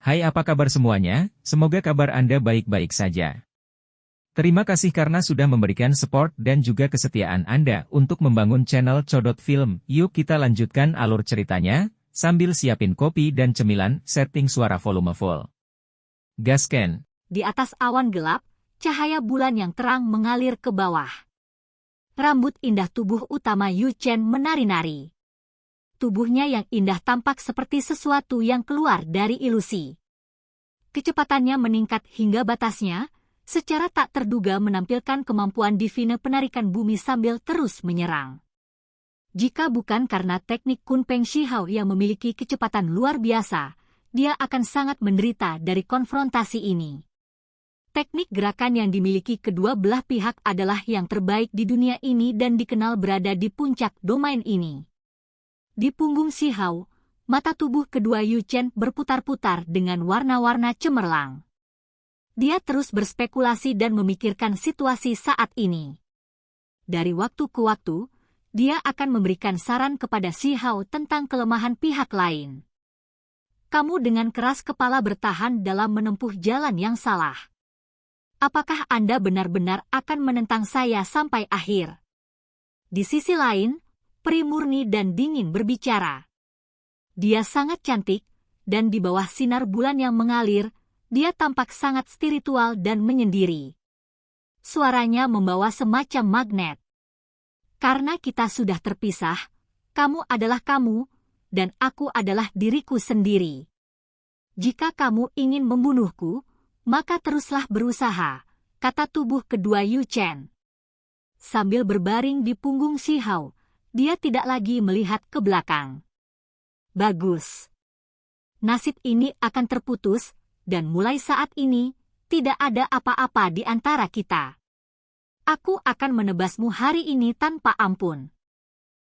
Hai, apa kabar semuanya? Semoga kabar Anda baik-baik saja. Terima kasih karena sudah memberikan support dan juga kesetiaan Anda untuk membangun channel Codot Film. Yuk kita lanjutkan alur ceritanya, sambil siapin kopi dan cemilan, setting suara volume full. Gasken. Di atas awan gelap, cahaya bulan yang terang mengalir ke bawah. Rambut indah tubuh utama Yu Chen menari-nari. Tubuhnya yang indah tampak seperti sesuatu yang keluar dari ilusi. Kecepatannya meningkat hingga batasnya, secara tak terduga menampilkan kemampuan divine penarikan bumi sambil terus menyerang. Jika bukan karena teknik Kun Peng Shihao yang memiliki kecepatan luar biasa, dia akan sangat menderita dari konfrontasi ini. Teknik gerakan yang dimiliki kedua belah pihak adalah yang terbaik di dunia ini dan dikenal berada di puncak domain ini. Di punggung Shihao, mata tubuh kedua Yu Chen berputar-putar dengan warna-warna cemerlang. Dia terus berspekulasi dan memikirkan situasi saat ini. Dari waktu ke waktu, dia akan memberikan saran kepada Shihao tentang kelemahan pihak lain. Kamu dengan keras kepala bertahan dalam menempuh jalan yang salah. Apakah Anda benar-benar akan menentang saya sampai akhir? Di sisi lain, peri murni dan dingin berbicara. Dia sangat cantik, dan di bawah sinar bulan yang mengalir, dia tampak sangat spiritual dan menyendiri. Suaranya membawa semacam magnet. Karena kita sudah terpisah, kamu adalah kamu, dan aku adalah diriku sendiri. Jika kamu ingin membunuhku, maka teruslah berusaha, kata tubuh kedua Yu Chen. Sambil berbaring di punggung Shihao, dia tidak lagi melihat ke belakang. Bagus. Nasib ini akan terputus, dan mulai saat ini, tidak ada apa-apa di antara kita. Aku akan menebasmu hari ini tanpa ampun.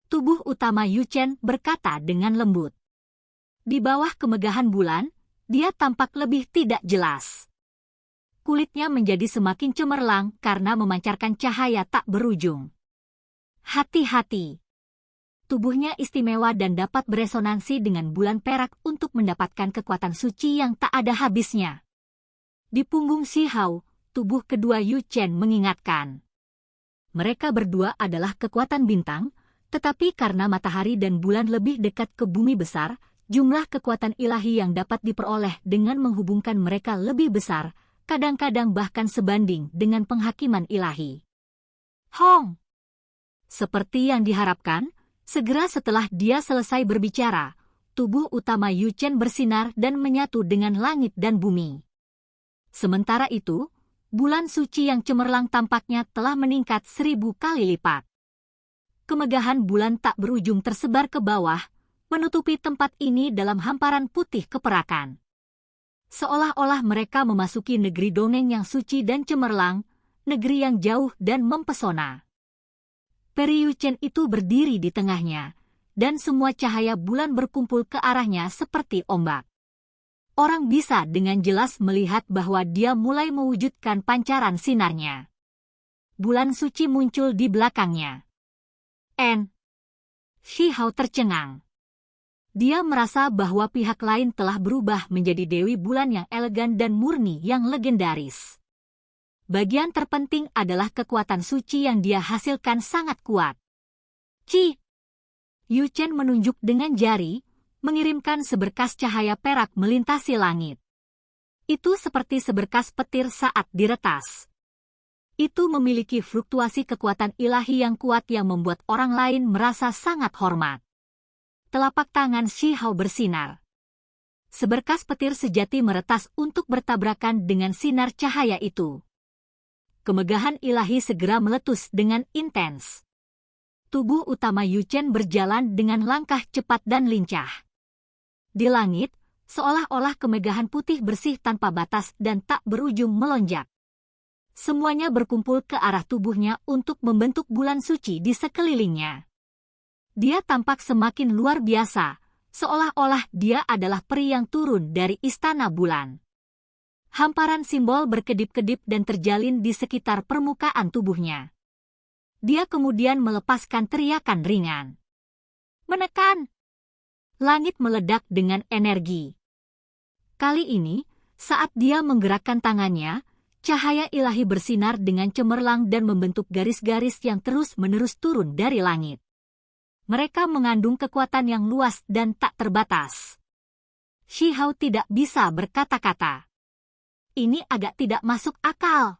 Tubuh utama Yu Chen berkata dengan lembut. Di bawah kemegahan bulan, dia tampak lebih tidak jelas. Kulitnya menjadi semakin cemerlang karena memancarkan cahaya tak berujung. Hati-hati. Tubuhnya istimewa dan dapat beresonansi dengan bulan perak untuk mendapatkan kekuatan suci yang tak ada habisnya. Di punggung Shihao, tubuh kedua Yu Chen mengingatkan. Mereka berdua adalah kekuatan bintang, tetapi karena matahari dan bulan lebih dekat ke bumi besar, jumlah kekuatan ilahi yang dapat diperoleh dengan menghubungkan mereka lebih besar, kadang-kadang bahkan sebanding dengan penghakiman ilahi. Hong! Seperti yang diharapkan, segera setelah dia selesai berbicara, tubuh utama Yu Chen bersinar dan menyatu dengan langit dan bumi. Sementara itu, bulan suci yang cemerlang tampaknya telah meningkat 1000 kali lipat. Kemegahan bulan tak berujung tersebar ke bawah, menutupi tempat ini dalam hamparan putih keperakan. Seolah-olah mereka memasuki negeri dongeng yang suci dan cemerlang, negeri yang jauh dan mempesona. Peri Yu Chen itu berdiri di tengahnya, dan semua cahaya bulan berkumpul ke arahnya seperti ombak. Orang bisa dengan jelas melihat bahwa dia mulai mewujudkan pancaran sinarnya. Bulan suci muncul di belakangnya. Shihao tercengang. Dia merasa bahwa pihak lain telah berubah menjadi Dewi Bulan yang elegan dan murni yang legendaris. Bagian terpenting adalah kekuatan suci yang dia hasilkan sangat kuat. Yu Chen menunjuk dengan jari, mengirimkan seberkas cahaya perak melintasi langit. Itu seperti seberkas petir saat diretas. Itu memiliki fluktuasi kekuatan ilahi yang kuat yang membuat orang lain merasa sangat hormat. Telapak tangan Shihao bersinar. Seberkas petir sejati meretas untuk bertabrakan dengan sinar cahaya itu. Kemegahan ilahi segera meletus dengan intens. Tubuh utama Yu Chen berjalan dengan langkah cepat dan lincah. Di langit, seolah-olah kemegahan putih bersih tanpa batas dan tak berujung melonjak. Semuanya berkumpul ke arah tubuhnya untuk membentuk bulan suci di sekelilingnya. Dia tampak semakin luar biasa, seolah-olah dia adalah peri yang turun dari istana bulan. Hamparan simbol berkedip-kedip dan terjalin di sekitar permukaan tubuhnya. Dia kemudian melepaskan teriakan ringan. Menekan! Langit meledak dengan energi. Kali ini, saat dia menggerakkan tangannya, cahaya ilahi bersinar dengan cemerlang dan membentuk garis-garis yang terus-menerus turun dari langit. Mereka mengandung kekuatan yang luas dan tak terbatas. Shihao tidak bisa berkata-kata. Ini agak tidak masuk akal.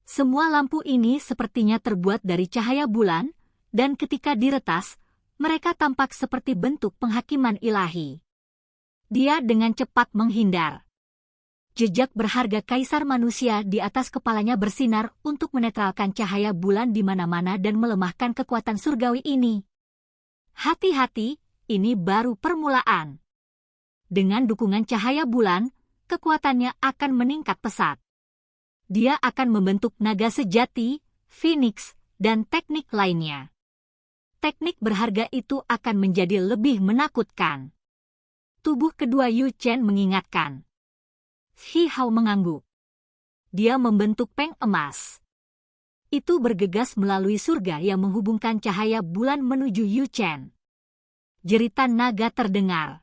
Semua lampu ini sepertinya terbuat dari cahaya bulan, dan ketika diretas, mereka tampak seperti bentuk penghakiman ilahi. Dia dengan cepat menghindar. Jejak berharga kaisar manusia di atas kepalanya bersinar untuk menetralkan cahaya bulan di mana-mana dan melemahkan kekuatan surgawi ini. Hati-hati, ini baru permulaan. Dengan dukungan cahaya bulan, kekuatannya akan meningkat pesat. Dia akan membentuk naga sejati, phoenix, dan teknik lainnya. Teknik berharga itu akan menjadi lebih menakutkan. Tubuh kedua Yu Chen mengingatkan. Shihao mengangguk. Dia membentuk peng emas. Itu bergegas melalui surga yang menghubungkan cahaya bulan menuju Yu Chen. Jeritan naga terdengar.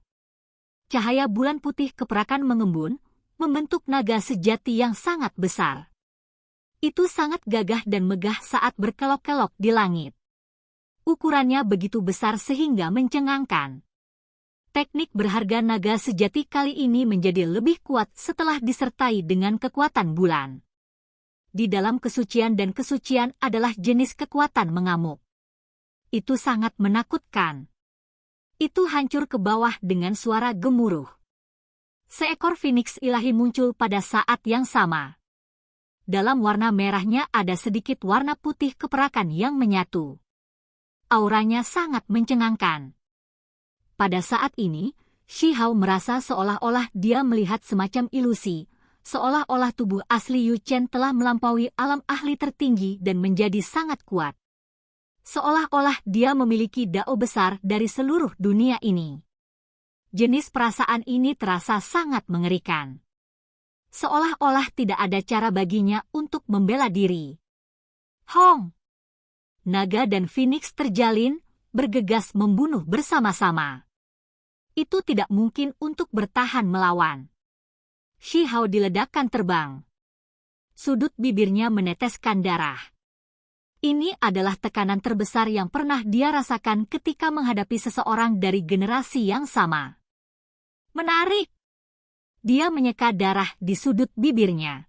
Cahaya bulan putih keperakan mengembun, membentuk naga sejati yang sangat besar. Itu sangat gagah dan megah saat berkelok-kelok di langit. Ukurannya begitu besar sehingga mencengangkan. Teknik berharga naga sejati kali ini menjadi lebih kuat setelah disertai dengan kekuatan bulan. Di dalam kesucian dan kesucian adalah jenis kekuatan mengamuk. Itu sangat menakutkan. Itu hancur ke bawah dengan suara gemuruh. Seekor phoenix ilahi muncul pada saat yang sama. Dalam warna merahnya ada sedikit warna putih keperakan yang menyatu. Auranya sangat mencengangkan. Pada saat ini, Shihao merasa seolah-olah dia melihat semacam ilusi, seolah-olah tubuh asli Yu Chen telah melampaui alam ahli tertinggi dan menjadi sangat kuat. Seolah-olah dia memiliki dao besar dari seluruh dunia ini. Jenis perasaan ini terasa sangat mengerikan. Seolah-olah tidak ada cara baginya untuk membela diri. Hong! Naga dan phoenix terjalin, bergegas membunuh bersama-sama. Itu tidak mungkin untuk bertahan melawan. Shihao diledakkan terbang. Sudut bibirnya meneteskan darah. Ini adalah tekanan terbesar yang pernah dia rasakan ketika menghadapi seseorang dari generasi yang sama. Menarik! Dia menyeka darah di sudut bibirnya.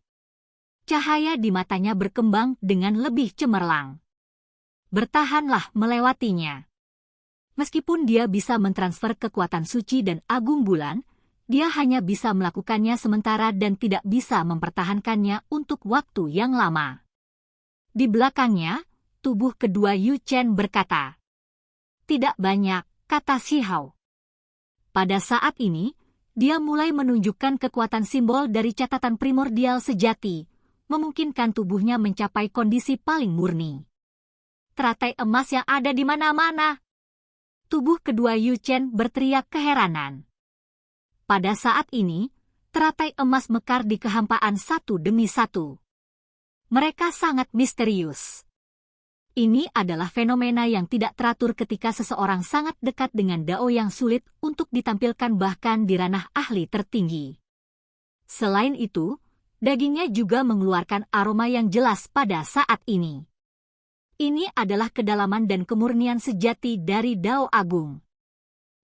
Cahaya di matanya berkembang dengan lebih cemerlang. Bertahanlah melewatinya. Meskipun dia bisa mentransfer kekuatan suci dan agung bulan, dia hanya bisa melakukannya sementara dan tidak bisa mempertahankannya untuk waktu yang lama. Di belakangnya, tubuh kedua Yu Chen berkata. Tidak banyak, kata Shihao. Pada saat ini, dia mulai menunjukkan kekuatan simbol dari catatan primordial sejati, memungkinkan tubuhnya mencapai kondisi paling murni. Teratai emas yang ada di mana-mana. Tubuh kedua Yu Chen berteriak keheranan. Pada saat ini, teratai emas mekar di kehampaan satu demi satu. Mereka sangat misterius. Ini adalah fenomena yang tidak teratur ketika seseorang sangat dekat dengan dao yang sulit untuk ditampilkan bahkan di ranah ahli tertinggi. Selain itu, dagingnya juga mengeluarkan aroma yang jelas pada saat ini. Ini adalah kedalaman dan kemurnian sejati dari dao agung.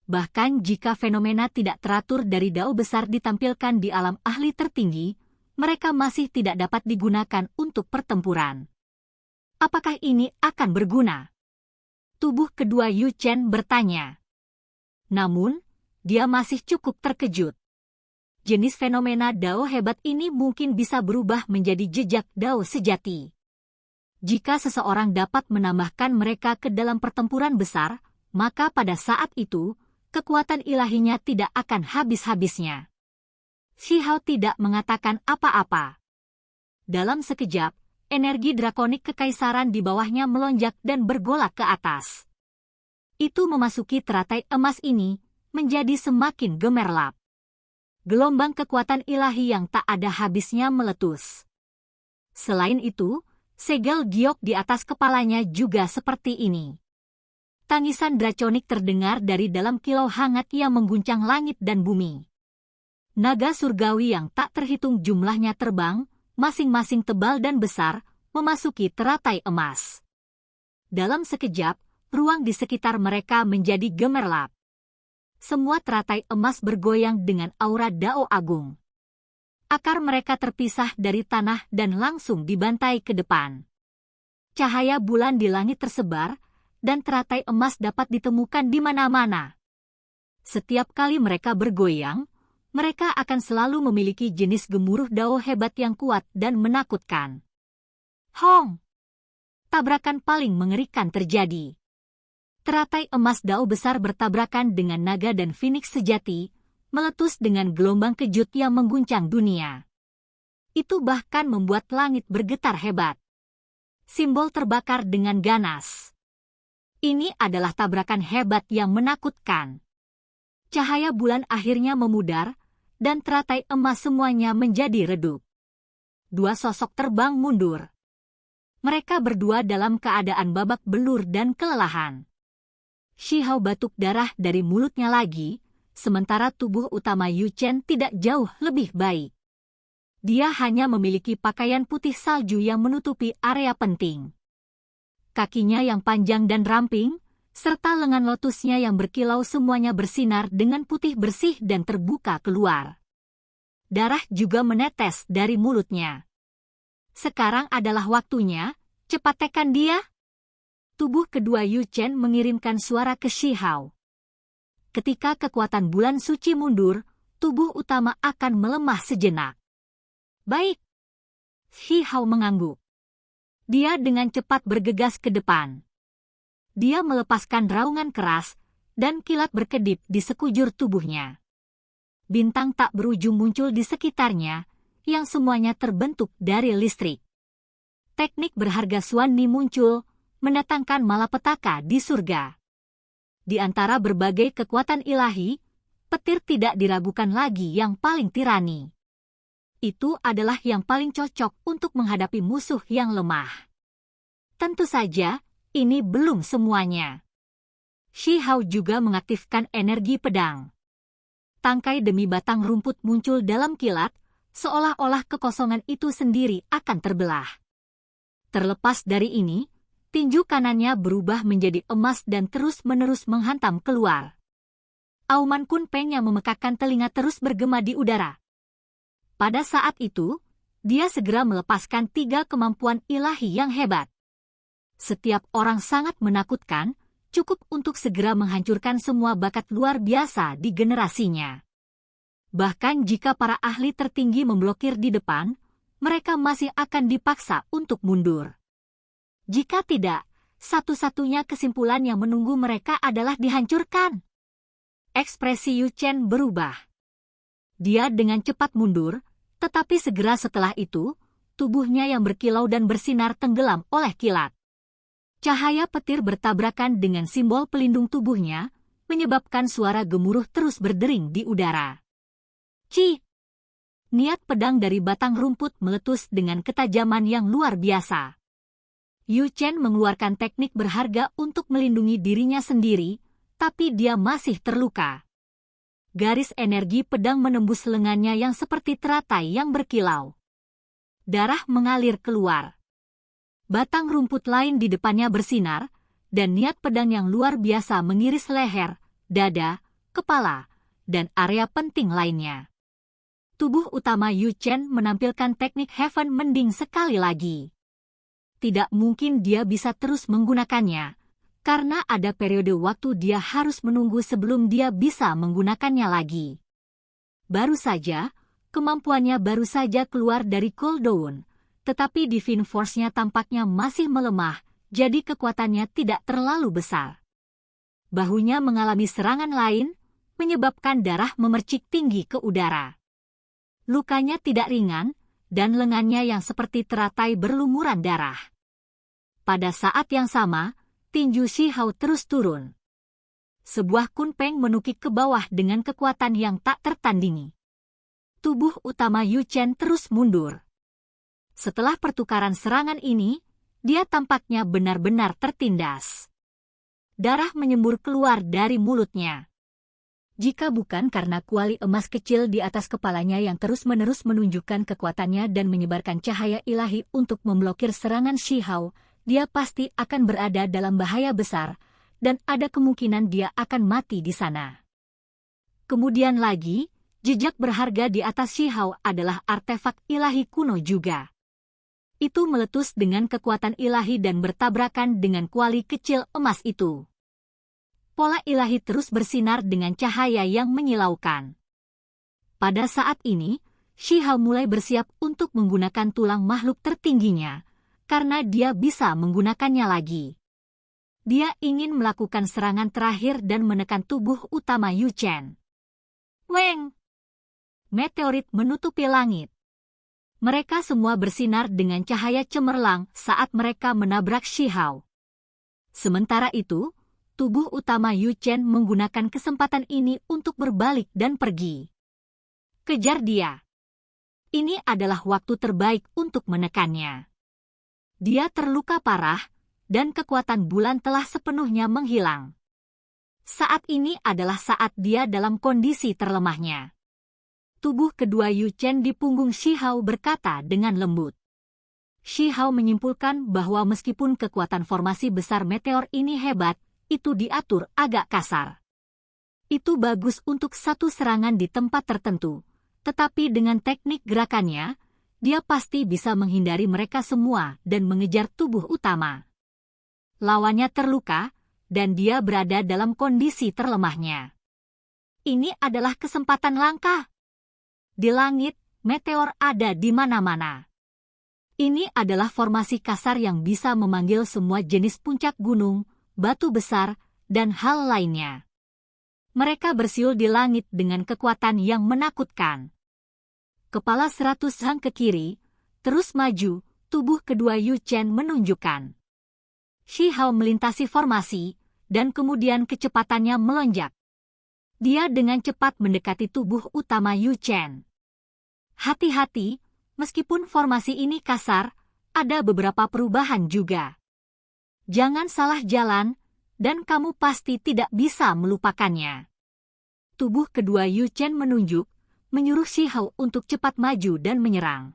Bahkan jika fenomena tidak teratur dari dao besar ditampilkan di alam ahli tertinggi, mereka masih tidak dapat digunakan untuk pertempuran. Apakah ini akan berguna? Tubuh kedua Yu Chen bertanya. Namun, dia masih cukup terkejut. Jenis fenomena dao hebat ini mungkin bisa berubah menjadi jejak dao sejati. Jika seseorang dapat menambahkan mereka ke dalam pertempuran besar, maka pada saat itu, kekuatan ilahinya tidak akan habis-habisnya. Shihao tidak mengatakan apa-apa. Dalam sekejap, energi drakonik kekaisaran di bawahnya melonjak dan bergolak ke atas. Itu memasuki teratai emas ini, menjadi semakin gemerlap. Gelombang kekuatan ilahi yang tak ada habisnya meletus. Selain itu, segel giok di atas kepalanya juga seperti ini. Tangisan draconik terdengar dari dalam kilau hangat yang mengguncang langit dan bumi. Naga surgawi yang tak terhitung jumlahnya terbang, masing-masing tebal dan besar, memasuki teratai emas. Dalam sekejap, ruang di sekitar mereka menjadi gemerlap. Semua teratai emas bergoyang dengan aura Dao Agung. Akar mereka terpisah dari tanah dan langsung dibantai ke depan. Cahaya bulan di langit tersebar, dan teratai emas dapat ditemukan di mana-mana. Setiap kali mereka bergoyang, mereka akan selalu memiliki jenis gemuruh Dao hebat yang kuat dan menakutkan. Hong! Tabrakan paling mengerikan terjadi. Teratai emas Dao besar bertabrakan dengan naga dan Phoenix sejati, meletus dengan gelombang kejut yang mengguncang dunia. Itu bahkan membuat langit bergetar hebat. Simbol terbakar dengan ganas. Ini adalah tabrakan hebat yang menakutkan. Cahaya bulan akhirnya memudar, dan teratai emas semuanya menjadi redup. Dua sosok terbang mundur. Mereka berdua dalam keadaan babak belur dan kelelahan. Shi Hao batuk darah dari mulutnya lagi, sementara tubuh utama Yu Chen tidak jauh lebih baik. Dia hanya memiliki pakaian putih salju yang menutupi area penting. Kakinya yang panjang dan ramping, serta lengan lotusnya yang berkilau semuanya bersinar dengan putih bersih dan terbuka keluar. Darah juga menetes dari mulutnya. Sekarang adalah waktunya, cepat tekan dia. Tubuh kedua Yu Chen mengirimkan suara ke Shi Hao. Ketika kekuatan bulan suci mundur, tubuh utama akan melemah sejenak. Baik. Shi Hao mengangguk. Dia dengan cepat bergegas ke depan. Dia melepaskan raungan keras, dan kilat berkedip di sekujur tubuhnya. Bintang tak berujung muncul di sekitarnya, yang semuanya terbentuk dari listrik. Teknik berharga Xuan Ni muncul, mendatangkan malapetaka di surga. Di antara berbagai kekuatan ilahi, petir tidak diragukan lagi yang paling tirani. Itu adalah yang paling cocok untuk menghadapi musuh yang lemah. Tentu saja, ini belum semuanya. Shi Hao juga mengaktifkan energi pedang. Tangkai demi batang rumput muncul dalam kilat, seolah-olah kekosongan itu sendiri akan terbelah. Terlepas dari ini, tinju kanannya berubah menjadi emas dan terus-menerus menghantam keluar. Auman Kunpeng yang memekakkan telinga terus bergema di udara. Pada saat itu, dia segera melepaskan 3 kemampuan ilahi yang hebat. Setiap orang sangat menakutkan, cukup untuk segera menghancurkan semua bakat luar biasa di generasinya. Bahkan jika para ahli tertinggi memblokir di depan, mereka masih akan dipaksa untuk mundur. Jika tidak, satu-satunya kesimpulan yang menunggu mereka adalah dihancurkan. Ekspresi Yu Chen berubah. Dia dengan cepat mundur, tetapi segera setelah itu, tubuhnya yang berkilau dan bersinar tenggelam oleh kilat. Cahaya petir bertabrakan dengan simbol pelindung tubuhnya, menyebabkan suara gemuruh terus berdering di udara. Ci! Niat pedang dari batang rumput meletus dengan ketajaman yang luar biasa. Yu Chen mengeluarkan teknik berharga untuk melindungi dirinya sendiri, tapi dia masih terluka. Garis energi pedang menembus lengannya yang seperti teratai yang berkilau. Darah mengalir keluar. Batang rumput lain di depannya bersinar, dan niat pedang yang luar biasa mengiris leher, dada, kepala, dan area penting lainnya. Tubuh utama Yu Chen menampilkan teknik Heaven Mending sekali lagi. Tidak mungkin dia bisa terus menggunakannya, karena ada periode waktu dia harus menunggu sebelum dia bisa menggunakannya lagi. Baru saja, kemampuannya baru saja keluar dari cooldown, tetapi Divine Force-nya tampaknya masih melemah, jadi kekuatannya tidak terlalu besar. Bahunya mengalami serangan lain, menyebabkan darah memercik tinggi ke udara. Lukanya tidak ringan, dan lengannya yang seperti teratai berlumuran darah. Pada saat yang sama, tinju Shi Hao terus turun. Sebuah kunpeng menukik ke bawah dengan kekuatan yang tak tertandingi. Tubuh utama Yu Chen terus mundur. Setelah pertukaran serangan ini, dia tampaknya benar-benar tertindas. Darah menyembur keluar dari mulutnya. Jika bukan karena kuali emas kecil di atas kepalanya yang terus-menerus menunjukkan kekuatannya dan menyebarkan cahaya ilahi untuk memblokir serangan Shihao, dia pasti akan berada dalam bahaya besar, dan ada kemungkinan dia akan mati di sana. Kemudian lagi, jejak berharga di atas Shihao adalah artefak ilahi kuno juga. Itu meletus dengan kekuatan ilahi dan bertabrakan dengan kuali kecil emas itu. Pola ilahi terus bersinar dengan cahaya yang menyilaukan. Pada saat ini, Shihao mulai bersiap untuk menggunakan tulang makhluk tertingginya, karena dia bisa menggunakannya lagi. Dia ingin melakukan serangan terakhir dan menekan tubuh utama Yu Chen. Weng! Meteorit menutupi langit. Mereka semua bersinar dengan cahaya cemerlang saat mereka menabrak Shihao. Sementara itu, tubuh utama Yu Chen menggunakan kesempatan ini untuk berbalik dan pergi. Kejar dia. Ini adalah waktu terbaik untuk menekannya. Dia terluka parah, dan kekuatan bulan telah sepenuhnya menghilang. Saat ini adalah saat dia dalam kondisi terlemahnya. Tubuh kedua Yu Chen di punggung Shihao berkata dengan lembut. Shihao menyimpulkan bahwa meskipun kekuatan formasi besar meteor ini hebat, itu diatur agak kasar. Itu bagus untuk satu serangan di tempat tertentu, tetapi dengan teknik gerakannya, dia pasti bisa menghindari mereka semua dan mengejar tubuh utama. Lawannya terluka, dan dia berada dalam kondisi terlemahnya. Ini adalah kesempatan langka. Di langit, meteor ada di mana-mana. Ini adalah formasi kasar yang bisa memanggil semua jenis puncak gunung, batu besar, dan hal lainnya. Mereka bersiul di langit dengan kekuatan yang menakutkan. Kepala 100 hang ke kiri, terus maju, tubuh kedua Yu Chen menunjukkan. Shihao melintasi formasi, dan kemudian kecepatannya melonjak. Dia dengan cepat mendekati tubuh utama Yu Chen. Hati-hati, meskipun formasi ini kasar, ada beberapa perubahan juga. Jangan salah jalan, dan kamu pasti tidak bisa melupakannya. Tubuh kedua Yu Chen menunjuk, menyuruh Shihao untuk cepat maju dan menyerang.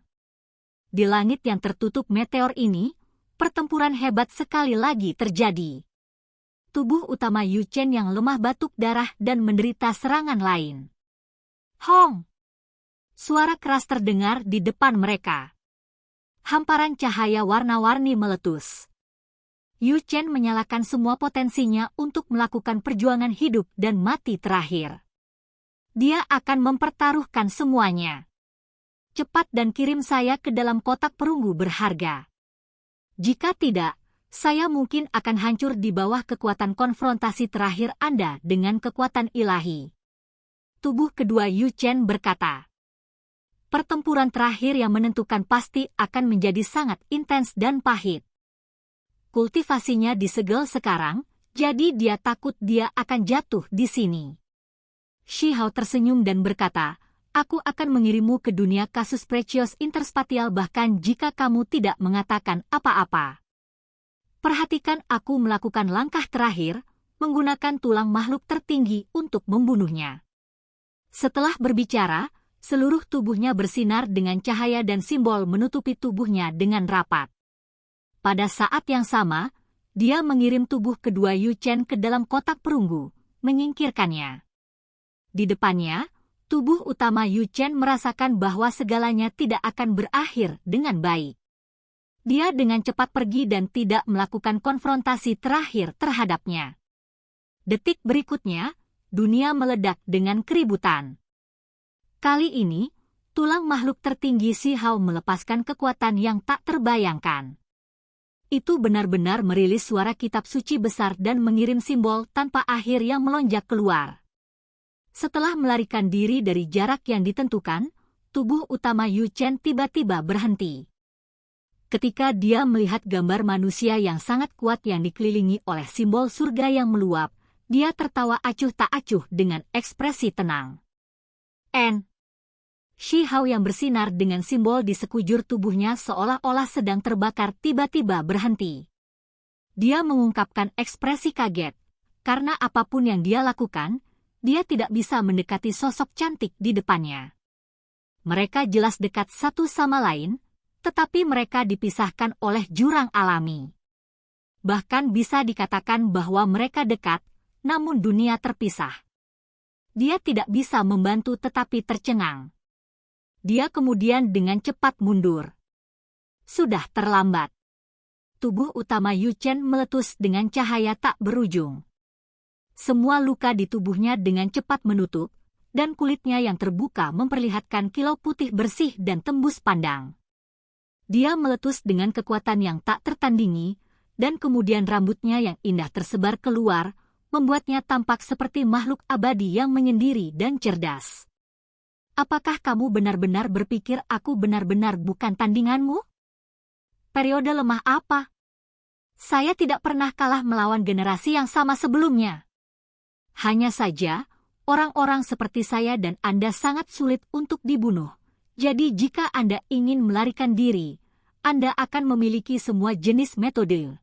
Di langit yang tertutup meteor ini, pertempuran hebat sekali lagi terjadi. Tubuh utama Yu Chen yang lemah batuk darah dan menderita serangan lain. Hong! Suara keras terdengar di depan mereka. Hamparan cahaya warna-warni meletus. Yu Chen menyalakan semua potensinya untuk melakukan perjuangan hidup dan mati terakhir. Dia akan mempertaruhkan semuanya. Cepat dan kirim saya ke dalam kotak perunggu berharga. Jika tidak, saya mungkin akan hancur di bawah kekuatan konfrontasi terakhir Anda dengan kekuatan ilahi. Tubuh kedua Yu Chen berkata. Pertempuran terakhir yang menentukan pasti akan menjadi sangat intens dan pahit. Kultivasinya disegel sekarang, jadi dia takut dia akan jatuh di sini. Shihao tersenyum dan berkata, aku akan mengirimmu ke dunia kasus Precious Interspatial bahkan jika kamu tidak mengatakan apa-apa. Perhatikan aku melakukan langkah terakhir, menggunakan tulang makhluk tertinggi untuk membunuhnya. Setelah berbicara, seluruh tubuhnya bersinar dengan cahaya dan simbol menutupi tubuhnya dengan rapat. Pada saat yang sama, dia mengirim tubuh kedua Yu Chen ke dalam kotak perunggu, menyingkirkannya. Di depannya, tubuh utama Yu Chen merasakan bahwa segalanya tidak akan berakhir dengan baik. Dia dengan cepat pergi dan tidak melakukan konfrontasi terakhir terhadapnya. Detik berikutnya, dunia meledak dengan keributan. Kali ini, tulang makhluk tertinggi Shihao melepaskan kekuatan yang tak terbayangkan. Itu benar-benar merilis suara kitab suci besar dan mengirim simbol tanpa akhir yang melonjak keluar. Setelah melarikan diri dari jarak yang ditentukan, tubuh utama Yu Chen tiba-tiba berhenti. Ketika dia melihat gambar manusia yang sangat kuat yang dikelilingi oleh simbol surga yang meluap, dia tertawa acuh tak acuh dengan ekspresi tenang. Shihao yang bersinar dengan simbol di sekujur tubuhnya seolah-olah sedang terbakar tiba-tiba berhenti. Dia mengungkapkan ekspresi kaget, karena apapun yang dia lakukan, dia tidak bisa mendekati sosok cantik di depannya. Mereka jelas dekat satu sama lain, tetapi mereka dipisahkan oleh jurang alami. Bahkan bisa dikatakan bahwa mereka dekat, namun dunia terpisah. Dia tidak bisa membantu tetapi tercengang. Dia kemudian dengan cepat mundur. Sudah terlambat. Tubuh utama Yu Chen meletus dengan cahaya tak berujung. Semua luka di tubuhnya dengan cepat menutup, dan kulitnya yang terbuka memperlihatkan kilau putih bersih dan tembus pandang. Dia meletus dengan kekuatan yang tak tertandingi, dan kemudian rambutnya yang indah tersebar keluar, membuatnya tampak seperti makhluk abadi yang menyendiri dan cerdas. Apakah kamu benar-benar berpikir aku benar-benar bukan tandinganmu? Periode lemah apa? Saya tidak pernah kalah melawan generasi yang sama sebelumnya. Hanya saja, orang-orang seperti saya dan Anda sangat sulit untuk dibunuh. Jadi jika Anda ingin melarikan diri, Anda akan memiliki semua jenis metode.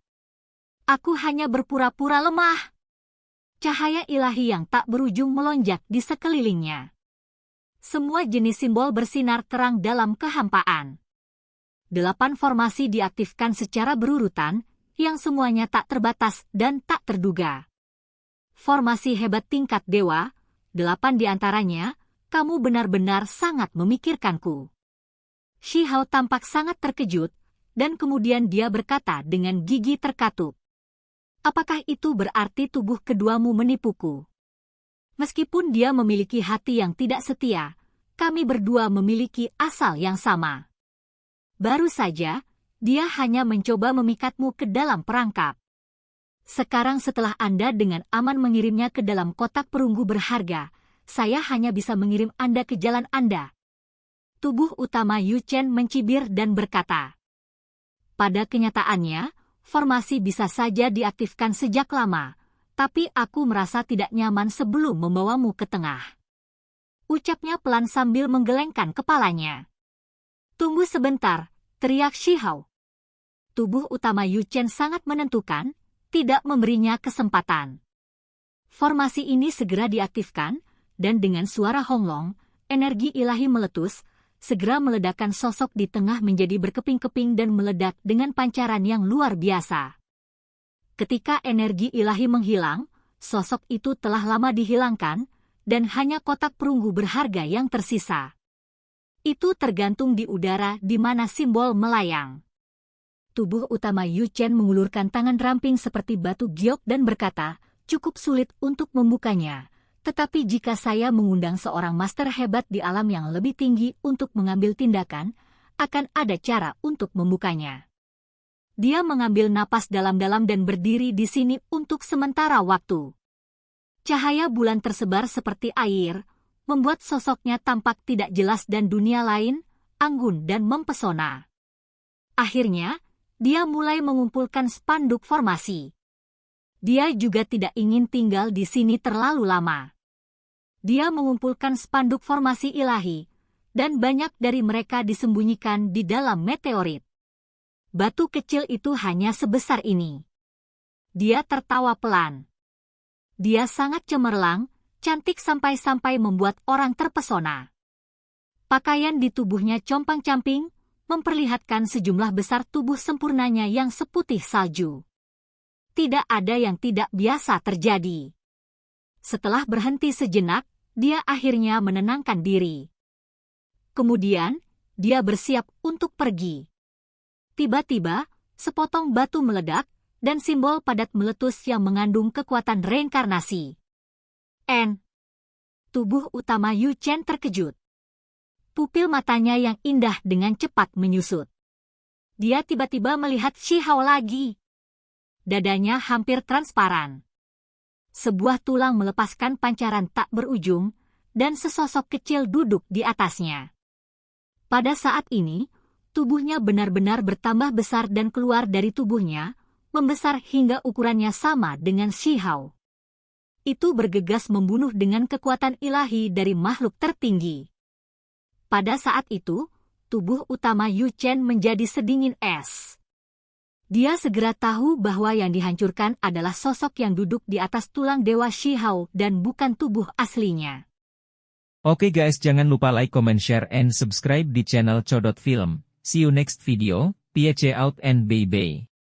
Aku hanya berpura-pura lemah. Cahaya ilahi yang tak berujung melonjak di sekelilingnya. Semua jenis simbol bersinar terang dalam kehampaan. 8 formasi diaktifkan secara berurutan, yang semuanya tak terbatas dan tak terduga. Formasi hebat tingkat dewa, 8 diantaranya, kamu benar-benar sangat memikirkanku. Shi Hao tampak sangat terkejut, dan kemudian dia berkata dengan gigi terkatup. Apakah itu berarti tubuh keduamu menipuku? Meskipun dia memiliki hati yang tidak setia, kami berdua memiliki asal yang sama. Baru saja, dia hanya mencoba memikatmu ke dalam perangkap. Sekarang setelah Anda dengan aman mengirimnya ke dalam kotak perunggu berharga, saya hanya bisa mengirim Anda ke jalan Anda. Tubuh utama Yu Chen mencibir dan berkata. Pada kenyataannya, formasi bisa saja diaktifkan sejak lama, tapi aku merasa tidak nyaman sebelum membawamu ke tengah. Ucapnya pelan sambil menggelengkan kepalanya. Tunggu sebentar, teriak Shi Hao. Tubuh utama Yu Chen sangat menentukan, tidak memberinya kesempatan. Formasi ini segera diaktifkan, dan dengan suara honglong, energi ilahi meletus, segera meledakkan sosok di tengah menjadi berkeping-keping dan meledak dengan pancaran yang luar biasa. Ketika energi ilahi menghilang, sosok itu telah lama dihilangkan, dan hanya kotak perunggu berharga yang tersisa. Itu tergantung di udara di mana simbol melayang. Tubuh utama Yu Chen mengulurkan tangan ramping seperti batu giok dan berkata, cukup sulit untuk membukanya. Tetapi jika saya mengundang seorang master hebat di alam yang lebih tinggi untuk mengambil tindakan, akan ada cara untuk membukanya. Dia mengambil napas dalam-dalam dan berdiri di sini untuk sementara waktu. Cahaya bulan tersebar seperti air, membuat sosoknya tampak tidak jelas dan dunia lain, anggun dan mempesona. Akhirnya, dia mulai mengumpulkan spanduk formasi. Dia juga tidak ingin tinggal di sini terlalu lama. Dia mengumpulkan spanduk formasi ilahi, dan banyak dari mereka disembunyikan di dalam meteorit. Batu kecil itu hanya sebesar ini. Dia tertawa pelan. Dia sangat cemerlang, cantik sampai-sampai membuat orang terpesona. Pakaian di tubuhnya compang-camping, memperlihatkan sejumlah besar tubuh sempurnanya yang seputih salju. Tidak ada yang tidak biasa terjadi. Setelah berhenti sejenak, dia akhirnya menenangkan diri. Kemudian, dia bersiap untuk pergi. Tiba-tiba, sepotong batu meledak, dan simbol padat meletus yang mengandung kekuatan reinkarnasi. Tubuh utama Yu Chen terkejut. Pupil matanya yang indah dengan cepat menyusut. Dia tiba-tiba melihat Shi Hao lagi. Dadanya hampir transparan. Sebuah tulang melepaskan pancaran tak berujung, dan sesosok kecil duduk di atasnya. Pada saat ini, tubuhnya benar-benar bertambah besar dan keluar dari tubuhnya, membesar hingga ukurannya sama dengan Shi Hao. Itu bergegas membunuh dengan kekuatan ilahi dari makhluk tertinggi. Pada saat itu, tubuh utama Yu Chen menjadi sedingin es. Dia segera tahu bahwa yang dihancurkan adalah sosok yang duduk di atas tulang Dewa Shihao dan bukan tubuh aslinya. Oke guys, jangan lupa like, comment, share, and subscribe di channel Codot Film. See you next video, peace out and bye-bye.